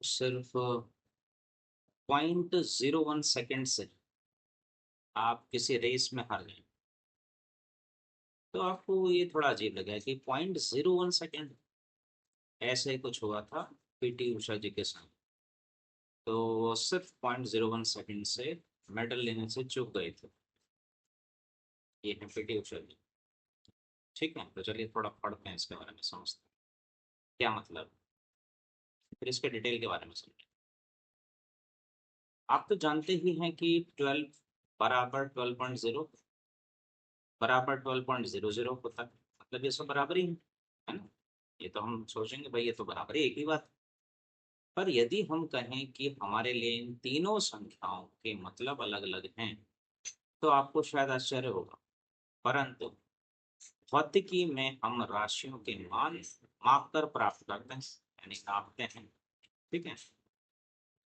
सिर्फ 0.01 सेकेंड से आप किसी रेस में हार गए, तो आपको ये थोड़ा अजीब लगा कि 0.01 सेकेंड ऐसे कुछ हुआ था पीटी उषा जी के साथ। तो वो सिर्फ 0.01 सेकेंड से मेडल लेने से चूक गए थे। ये है पीटी उषा जी। ठीक है, तो चलिए थोड़ा पढ़ते हैं इसके बारे में, समझते हैं क्या मतलब, फिर इसके डिटेल के बारे में समझते हैं। आप तो जानते ही हैं कि 12 बराबर 12.0 बराबर 12.00 होता है, मतलब ये सब बराबर ही है ना। ये तो हम सोचेंगे भाई ये तो बराबर ही, एक ही बात। पर यदि हम कहें कि हमारे लिए इन तीनों संख्याओं के मतलब अलग अलग हैं, तो आपको शायद आश्चर्य होगा। परंतु भौतिकी में हम राशियों के मान माप कर प्राप्त करते हैं, यानी नापते हैं। ठीक है,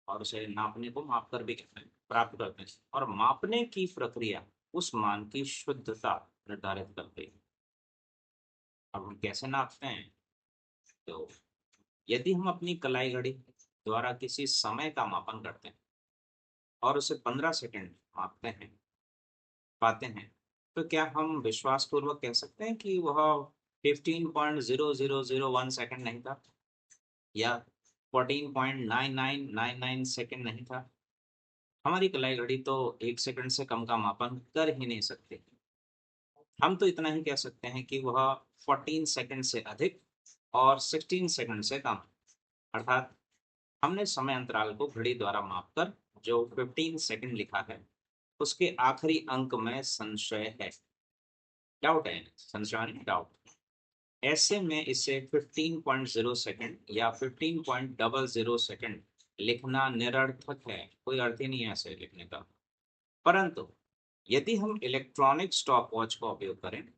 और उसे नापने को माप कर भी कहते हैं, प्राप्त करते हैं। और मापने की प्रक्रिया उस मान की शुद्धता निर्धारित करती है। अब हम कैसे नापते हैं? तो यदि हम अपनी कलाई घड़ी द्वारा किसी समय का मापन करते हैं और उसे 15 सेकंड मापते हैं पाते हैं, तो क्या हम विश्वास पूर्वक कह सकते हैं कि वह 15.0001 सेकंड नहीं था, या 14.9999 सेकंड नहीं था? हमारी कलाई घड़ी तो 1 सेकंड से कम का मापन कर ही नहीं सकती। हम तो इतना ही कह सकते हैं कि वह 14 सेकंड से अधिक और 16 सेकंड से कम, अर्थात हमने समय अंतराल को घड़ी द्वारा मापकर जो 15 सेकंड लिखा है, उसके आखिरी अंक में संशय है, डाउट है, संशय नहीं, डाउट। ऐसे में इसे 15.0 सेकंड या 15.00 सेकंड लिखना निरर्थक है, कोई अर्थ ही नहीं है ऐसे लिखने का। परंतु यदि हम इलेक्ट्रॉनिक स्टॉप वॉच का उपयोग करें,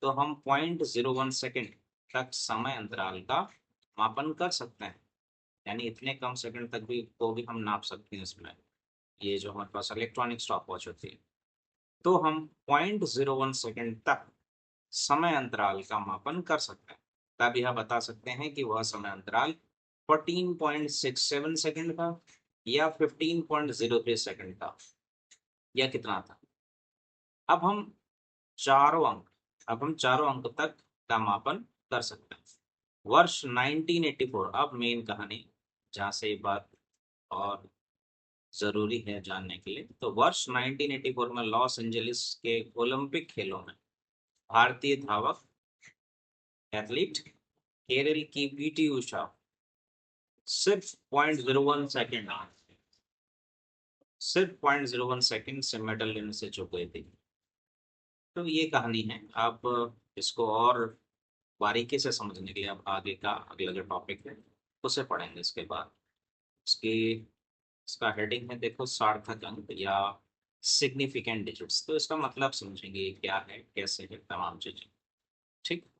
तो हम 0.01 सेकंड तक समय अंतराल का मापन कर सकते हैं, यानी इतने कम सेकंड तक भी को भी हम नाप सकते हैं इसमें। ये जो हमारे पास इलेक्ट्रॉनिक स्टॉप वॉच होती है, तो हम 0.01 सेकंड तक समय अंतराल का मापन कर सकते हैं। तब यह बता सकते हैं कि वह समय अंतराल 14.67 सेकंड का या 15.03 सेकंड का, या कितना था। अब हम चारों अंक अब हम चारों अंक तक का मापन कर सकते हैं। वर्ष 1984, अब मेन कहानी जहाँ से ये बात और जरूरी है जानने के लिए, तो वर्ष 1984 में लॉस एंजलिस के ओलंपिक खेलों में भारतीय धावक एथलीट केरल की पीटी उषा सिर्फ 0.01 सेकेंड से मेडल लेने से चूक गई थी। तो ये कहानी है। आप इसको और बारीकी से समझने के लिए अब आगे का अगला जो टॉपिक है उसे पढ़ेंगे इसके बाद। इसकी इसका हेडिंग है, देखो, सार्थक अंक या सिग्निफिकेंट डिजिट्स। तो इसका मतलब समझेंगे ये क्या है, कैसे है, तमाम चीजें। ठीक।